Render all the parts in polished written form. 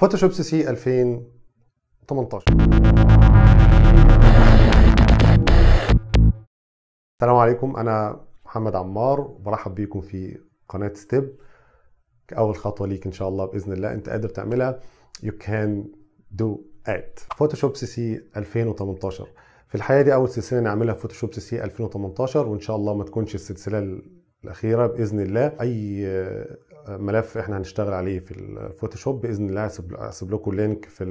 فوتوشوب سي سي 2018. السلام عليكم، انا محمد عمار وبرحب بيكم في قناة ستيب. اول خطوة ليك ان شاء الله باذن الله انت قادر تعملها. You can do it. فوتوشوب سي سي 2018 في الحقيقة دي اول سلسلة نعملها في فوتوشوب سي سي 2018، وان شاء الله ما تكونش السلسلة الاخيرة باذن الله. اي ملف احنا هنشتغل عليه في الفوتوشوب باذن الله هسيب لكم لينك في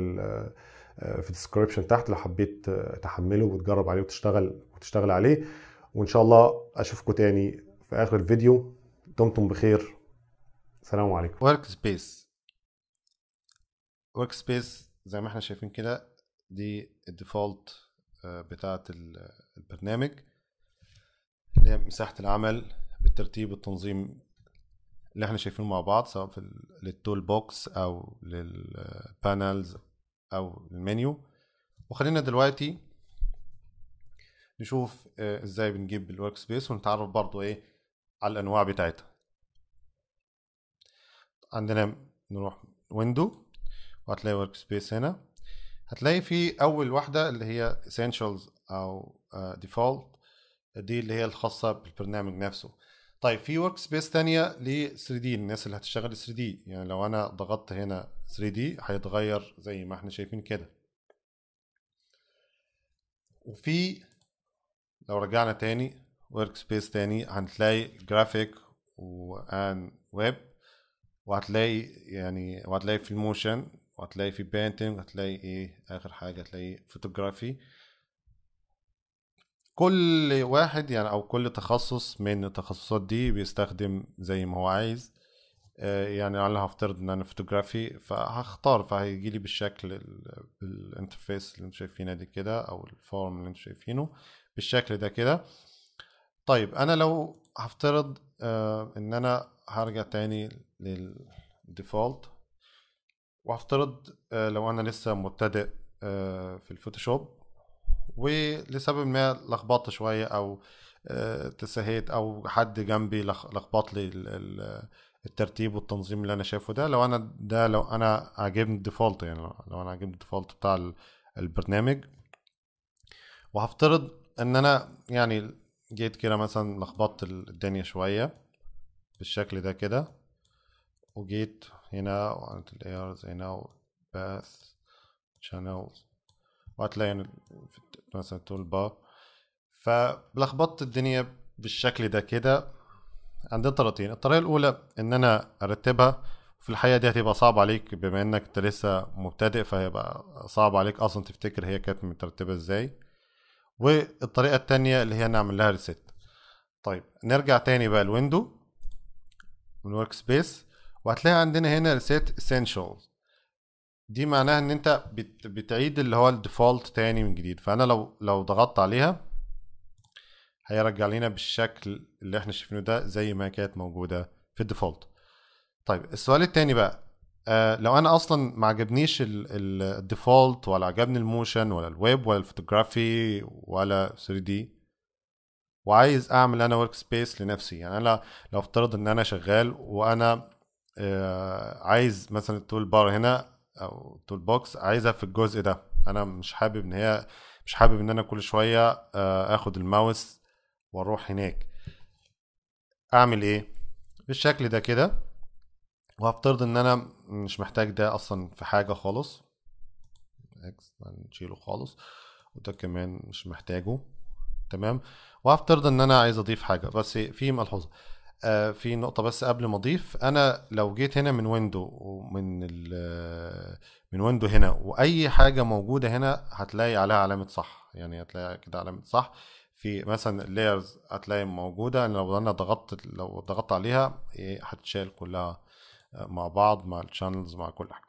الديسكريبشن تحت لو حبيت تحمله وتجرب عليه وتشتغل عليه. وان شاء الله اشوفكم تاني في اخر الفيديو. دمتم بخير، السلام عليكم. ورك سبيس زي ما احنا شايفين كده، دي الديفولت بتاعه البرنامج اللي هي مساحه العمل بالترتيب والتنظيم اللي احنا شايفينه مع بعض، سواء في للتول بوكس او للبانلز او المنيو. وخلينا دلوقتي نشوف ازاي بنجيب الورك سبيس، ونتعرف برضو ايه على الانواع بتاعتها. عندنا نروح ويندو وهتلاقي ورك سبيس. هنا هتلاقي في اول واحده اللي هي essentials او default، دي اللي هي الخاصه بالبرنامج نفسه. طيب في ورك سبيس تانية ل 3 دي، الناس اللي هتشتغل 3 دي. يعني لو انا ضغطت هنا 3 دي هيتغير زي ما احنا شايفين كده. وفي لو رجعنا تاني ورك سبيس تاني هنلاقي جرافيك وان ويب، وهتلاقي في الموشن، وهتلاقي في بينتنج، وهتلاقي ايه اخر حاجه هتلاقي فوتوغرافي. كل واحد يعني او كل تخصص من التخصصات دي بيستخدم زي ما هو عايز. يعني انا هفترض ان انا فوتوغرافي فهختار، فهيجي لي بالشكل بالانترفيس اللي انتم شايفينه دي كده، او الفورم اللي انتم شايفينه بالشكل ده كده. طيب انا لو هفترض ان انا هرجع تاني للديفولت، وهفترض لو انا لسه مبتدئ في الفوتوشوب، ولسبب ما لخبطت شويه او تسهيت، او حد جنبي لخبط لي الترتيب والتنظيم اللي انا شايفه ده. لو انا عاجبني الديفولت، يعني لو انا عاجبني الديفولت بتاع البرنامج، وهفترض ان انا يعني جيت كده مثلا لخبطت الدنيا شويه بالشكل ده كده، وجيت هنا وعملت الlayers هنا باث channels، وهتلاقي مثلا تول بار، فلخبطت الدنيا بالشكل ده كده. عندنا طريقتين. الطريقة الأولى إن أنا أرتبها، في الحقيقة دي هتبقى صعب عليك بما إنك أنت لسه مبتدئ، فهيبقى صعب عليك أصلا تفتكر هي كانت مترتبة إزاي. والطريقة التانية اللي هي نعمل لها ريست. طيب نرجع تاني بقى الويندو من ورك سبيس، وهتلاقي عندنا هنا ريست essentials. دي معناها ان انت بتعيد اللي هو الديفولت تاني من جديد. فانا لو ضغطت عليها هيرجع لنا بالشكل اللي احنا شايفينه ده زي ما كانت موجودة في الديفولت. طيب السؤال التاني بقى، لو انا اصلا ما عجبنيش الديفولت، ولا عجبني الموشن ولا الويب ولا الفوتوغرافي ولا 3 دي، وعايز اعمل انا ورك سبيس لنفسي. يعني انا لو افترض ان انا شغال وانا عايز مثلا التول بار هنا او التول بوكس عايزها في الجزء ده، انا مش حابب ان انا كل شويه اخد الماوس واروح هناك. اعمل ايه؟ بالشكل ده كده. وهفترض ان انا مش محتاج ده اصلا في حاجه خالص، نشيله خالص، وده كمان مش محتاجه. تمام. وهفترض ان انا عايز اضيف حاجه، بس في ملحوظه في نقطة بس قبل ما اضيف. انا لو جيت هنا من ويندو من ويندو هنا، واي حاجة موجودة هنا هتلاقي عليها علامة صح، يعني هتلاقي كده علامة صح. في مثلا اللايرز هتلاقي موجودة، لو انا ضغطت عليها هتشال كلها مع بعض، مع الشانلز، مع كل حاجة.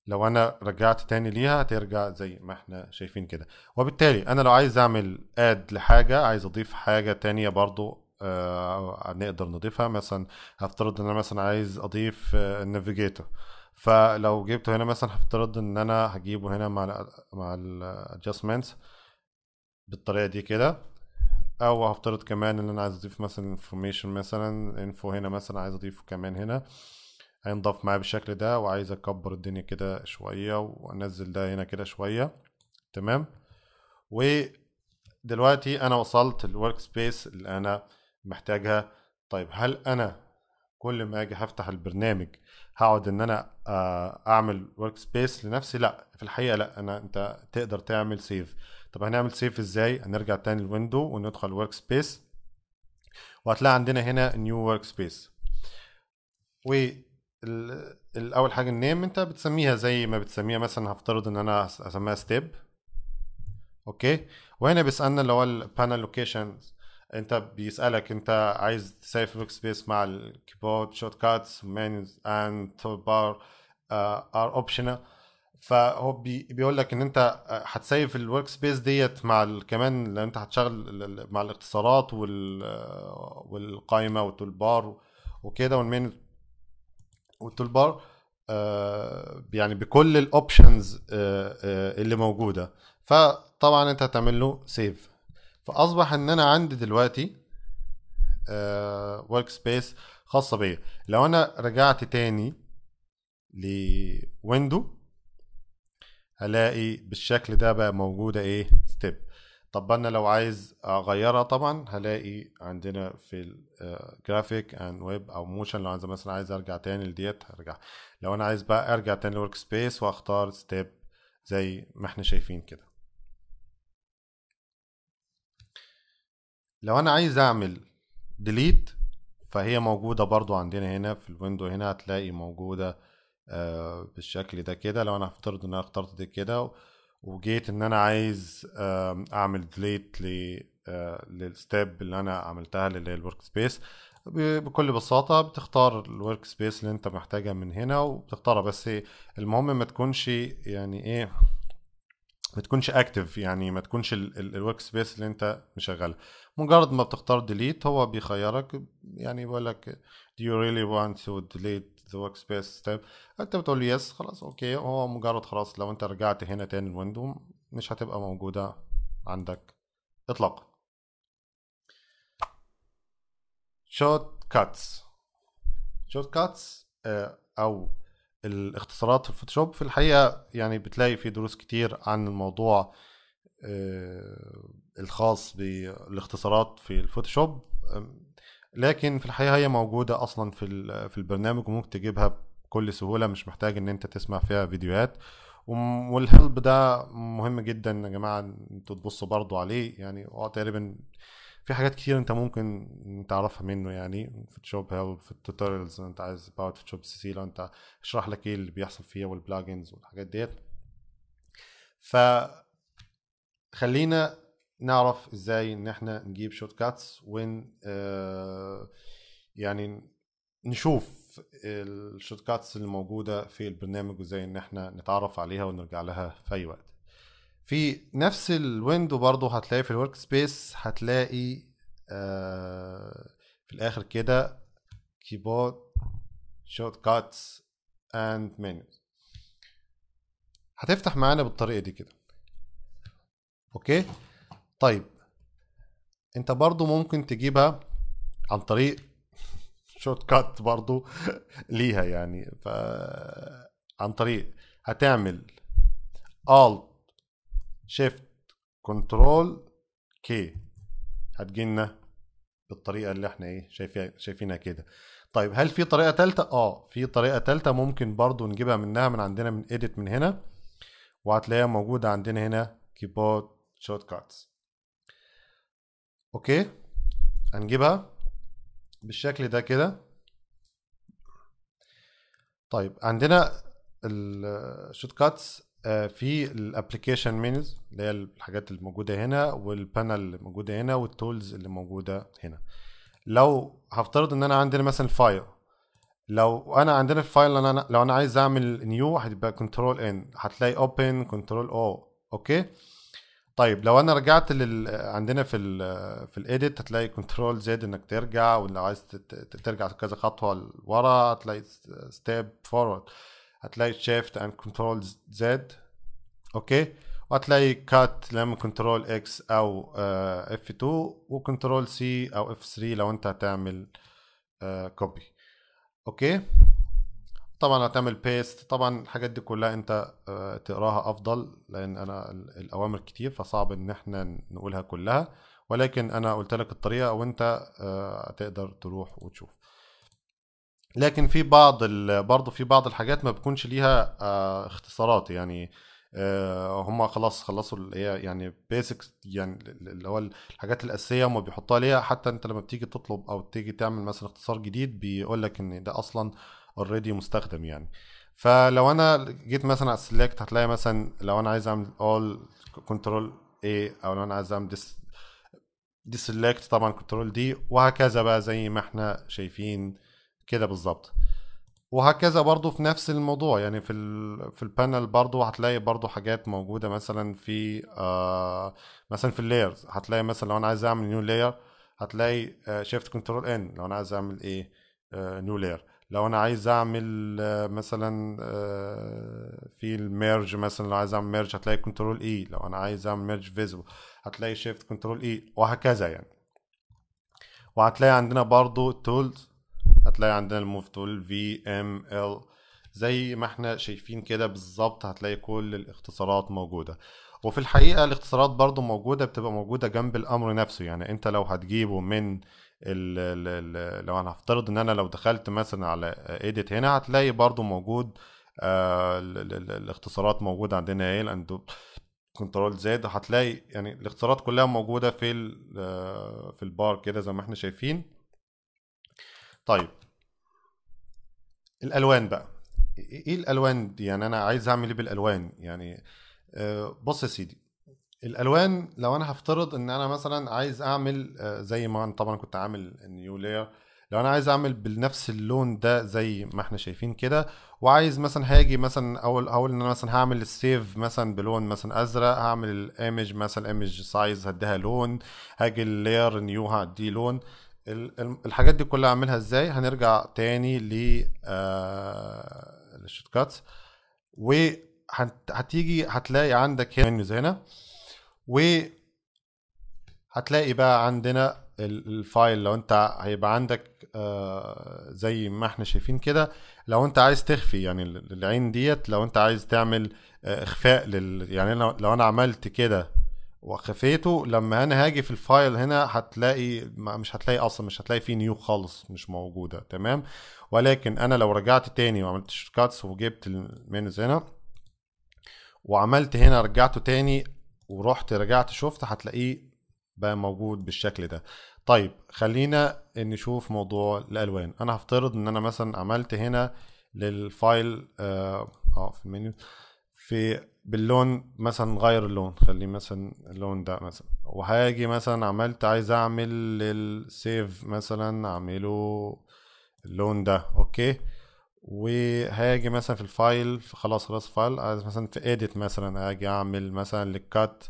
لو انا رجعت تاني ليها هترجع زي ما احنا شايفين كده. وبالتالي انا لو عايز اعمل اد لحاجة، عايز اضيف حاجة تانية برضو نقدر نضيفها. مثلا هفترض ان انا مثلا عايز اضيف النافيجيتور، فلو جبته هنا مثلا هفترض ان انا هجيبه هنا مع الادجستمنتس بالطريقة دي كده. او هفترض كمان ان انا عايز اضيف مثلا انفورميشن، مثلا انفو هنا مثلا عايز اضيفه كمان هنا. هينضاف معايا بالشكل ده، وعايز اكبر الدنيا كده شوية وانزل ده هنا كده شوية. تمام. ودلوقتي انا وصلت الورك سبيس اللي انا محتاجها. طيب هل انا كل ما اجي هفتح البرنامج هقعد ان انا اعمل ورك سبيس لنفسي؟ لا، في الحقيقه لا. انت تقدر تعمل سيف. طب هنعمل سيف ازاي؟ هنرجع تاني الويندو وندخل ورك سبيس، وهتلاقي عندنا هنا نيو ورك سبيس. والاول حاجه النيم انت بتسميها زي ما بتسميها، مثلا هفترض ان انا اسميها ستيب. اوكي. وهنا بيسالنا اللي هو البانل لوكيشنز، انت بيسالك انت عايز تسيف ورك سبيس مع الكيبورد شورت كاتس menus and toolbar are optional. فهو بيقول لك ان انت هتسيف الورك سبيس ديت مع كمان لو انت هتشغل مع الاختصارات والقائمه والتول بار وكده والمين والتول بار، يعني بكل الاوبشنز اللي موجوده. فطبعا انت هتعمل له سيف. فاصبح ان انا عندي دلوقتي ورك سبيس خاصه بيا. لو انا رجعت تاني لويندو هلاقي بالشكل ده بقى موجوده ايه ستيب. طب انا لو عايز اغيرها طبعا هلاقي عندنا في الجرافيك اند ويب او موشن. لو مثلا عايز ارجع تاني لديت هرجع. لو انا عايز بقى ارجع تاني لورك سبيس واختار ستيب زي ما احنا شايفين كده. لو انا عايز اعمل ديليت فهي موجودة برضو عندنا هنا في الويندو. هنا هتلاقي موجودة بالشكل ده كده. لو انا هفترض ان انا اخترت دي كده وجيت ان انا عايز اعمل ديليت للستيب اللي انا عملتها اللي هي الورك سبيس، بكل بساطة بتختار الورك سبيس اللي انت محتاجها من هنا وبتختارها. بس المهم ما تكونش يعني ايه، ما تكونش اكتف، يعني ما تكونش الورك سبيس اللي انت مشغلها. مجرد ما بتختار ديليت هو بيخيرك، يعني بيقول لك do you really want to delete the workspace step. انت بتقول له يس، خلاص اوكي. هو مجرد خلاص لو انت رجعت هنا تاني الويندو مش هتبقى موجودة عندك اطلاقا. شورت كاتس. شورت كاتس او الاختصارات في الفوتوشوب، في الحقيقة يعني بتلاقي في دروس كتير عن الموضوع الخاص بالاختصارات في الفوتوشوب، لكن في الحقيقة هي موجودة أصلا في البرنامج وممكن تجيبها بكل سهولة، مش محتاج إن أنت تسمع فيها فيديوهات. والهيلب ده مهم جدا يا جماعة انتوا تبصوا برضو عليه. يعني هو تقريبا في حاجات كتير انت ممكن تعرفها منه، يعني فوتوشوب هيلب في التوتوريالز. انت عايز باوت فوتوشوب سي لو انت اشرح لك ايه اللي بيحصل فيها والبلاجنز والحاجات ديت. خلينا نعرف ازاي ان احنا نجيب شورت كاتس وين يعني نشوف الشورت كاتس اللي موجودة في البرنامج وازاي ان احنا نتعرف عليها ونرجع لها في اي وقت. في نفس الويندو برضو هتلاقي في الورك سبيس هتلاقي في الاخر كده كيبورد شورت كاتس اند menus. هتفتح معانا بالطريقة دي كده. اوكي. طيب انت برضو ممكن تجيبها عن طريق شورت كات برضو ليها، يعني عن طريق هتعمل Alt Shift Control K هتجينا بالطريقة اللي احنا ايه شايفينها كده. طيب هل في طريقة تالتة؟ في طريقة تالتة ممكن برضو نجيبها منها من عندنا من Edit من هنا، وهتلاقيها موجودة عندنا هنا Keyboard Shortcuts. اوكي. هنجيبها بالشكل ده كده. طيب عندنا الشوت كاتس في الابلكيشن مينوز اللي هي الحاجات اللي موجوده هنا، والبانل اللي موجوده هنا، والتولز اللي موجوده هنا. لو هفترض ان انا عندنا مثلا فايل، لو انا عندنا الفايل لو انا عايز اعمل نيو هتبقى كنترول ان، هتلاقي اوبن كنترول او. اوكي. طيب لو انا رجعت عندنا في الايديت هتلاقي كنترول زد انك ترجع، ولو عايز ترجع كذا خطوه لورا هتلاقي ستيب فورورد، هتلاقي شيفت اند كنترول زد. اوكي. وهتلاقي كات لما كنترول اكس او اف 2، وكنترول سي او اف 3 لو انت هتعمل كوبي. اوكي. طبعا هتعمل بيست. طبعا الحاجات دي كلها انت تقراها افضل، لان انا الاوامر كتير فصعب ان احنا نقولها كلها، ولكن انا قلت لك الطريقه وانت تقدر تروح وتشوف. لكن في برضه في بعض الحاجات ما بيكونش ليها اختصارات، يعني هم خلاص خلصوا اللي هي يعني بيسكس، يعني اللي هو الحاجات الاساسيه هم بيحطوها ليها. حتى انت لما بتيجي تطلب او تيجي تعمل مثلا اختصار جديد بيقول لك ان ده اصلا اوريدي مستخدم يعني. فلو انا جيت مثلا على السلكت هتلاقي مثلا لو انا عايز اعمل all كنترول A، او لو انا عايز اعمل دي سيلكت طبعا كنترول دي، وهكذا بقى زي ما احنا شايفين كده بالظبط. وهكذا برضو في نفس الموضوع، يعني في البانل برضو هتلاقي برضو حاجات موجودة مثلا في مثلا في اللايرز. هتلاقي مثلا لو انا عايز اعمل نيو لاير هتلاقي شيفت كنترول ان لو انا عايز اعمل ايه نيو لاير. لو انا عايز اعمل مثلا في الميرج، مثلا لو عايز اعمل ميرج هتلاقي كنترول اي. لو انا عايز اعمل ميرج فيزبل هتلاقي شيفت كنترول اي، وهكذا يعني. وهتلاقي عندنا برضو تولز، هتلاقي عندنا الموف تول في ام ال زي ما احنا شايفين كده بالظبط. هتلاقي كل الاختصارات موجودة. وفي الحقيقة الاختصارات برضو موجودة، بتبقى موجودة جنب الامر نفسه. يعني انت لو هتجيبه من لو انا هفترض ان انا لو دخلت مثلا على ايديت هنا هتلاقي برضو موجود الاختصارات موجودة عندنا ايه الاندو كنترول زد. هتلاقي يعني الاختصارات كلها موجودة في البار كده زي ما احنا شايفين. طيب الالوان بقى، ايه الالوان دي؟ يعني انا عايز اعمل ايه بالالوان يعني؟ بص يا سيدي، الالوان لو انا هفترض ان انا مثلا عايز اعمل زي ما انا طبعا كنت عامل نيو لاير، لو انا عايز اعمل بنفس اللون ده زي ما احنا شايفين كده، وعايز مثلا هاجي مثلا اول ان انا مثلا هعمل السيف مثلا بلون مثلا ازرق، هعمل الايمج مثلا ايمج سايز هديها لون، هاجي اللاير نيو هدي لون. الحاجات دي كلها اعملها ازاي؟ هنرجع تاني للشوت كاتس، وهتيجي هتلاقي عندك هنا منيوز هنا، وهتلاقي بقى عندنا الفايل. لو انت هيبقى عندك زي ما احنا شايفين كده، لو انت عايز تخفي يعني العين ديت، لو انت عايز تعمل اخفاء يعني لو انا عملت كده وخفيته، لما انا هاجي في الفايل هنا هتلاقي مش هتلاقي اصلا، مش هتلاقي فيه نيو خالص، مش موجودة. تمام. ولكن انا لو رجعت تاني وعملت شورت كاتس وجبت المينوز هنا وعملت هنا رجعته تاني ورحت رجعت شفت، هتلاقيه بقى موجود بالشكل ده. طيب خلينا نشوف موضوع الالوان. انا هفترض ان انا مثلا عملت هنا للفايل في المنيو باللون مثلا، غير اللون خليه مثلا اللون ده مثلا، وهاجي مثلا عملت عايز اعمل للسيف مثلا اعمله اللون ده. اوكي. وهاجي مثلا في الفايل خلاص فايل، عايز مثلا في edit مثلا اجي اعمل مثلا للكات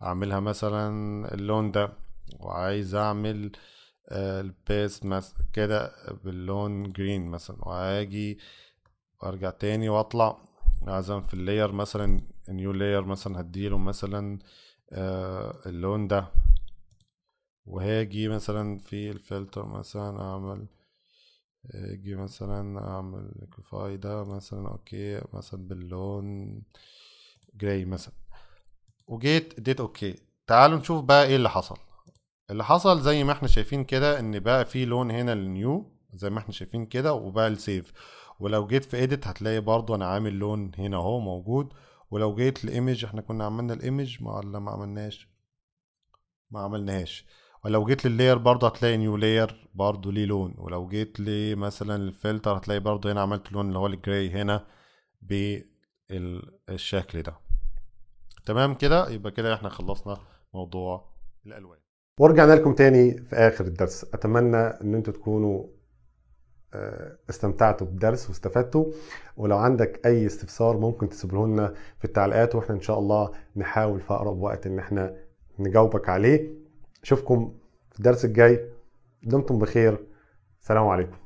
اعملها مثلا اللون ده، وعايز اعمل البيست مثلا كده باللون جرين مثلا، وهاجي وارجع تاني واطلع عايزا في اللاير مثلا نيو لاير مثلا هديله مثلا اللون ده، وهاجي مثلا في الفلتر مثلا اعمل اجي مثلا اعمل ليكوفاي ده مثلا اوكي مثلا باللون جراي مثلا، وجيت اديت اوكي. تعالوا نشوف بقى ايه اللي حصل. اللي حصل زي ما احنا شايفين كده ان بقى في لون هنا للنيو زي ما احنا شايفين كده، وبقى السيف. ولو جيت في edit هتلاقي برضو انا عامل لون هنا اهو موجود. ولو جيت لايمج، احنا كنا عملنا الايمج ولا ما عملناش؟ ما عملناهاش. ولو جيت لللاير برضه هتلاقي نيو لاير برضه ليه لون. ولو جيت مثلا الفلتر هتلاقي برضه هنا عملت لون اللي هو الجراي هنا بالشكل ده. تمام كده، يبقى كده احنا خلصنا موضوع الالوان. ورجعنا لكم تاني في اخر الدرس. اتمنى ان انتوا تكونوا استمتعتوا بالدرس واستفدتوا. ولو عندك اي استفسار ممكن تسيبه لنا في التعليقات، واحنا ان شاء الله نحاول في اقرب وقت ان احنا نجاوبك عليه. اشوفكم في الدرس الجاي. دمتم بخير. سلام عليكم.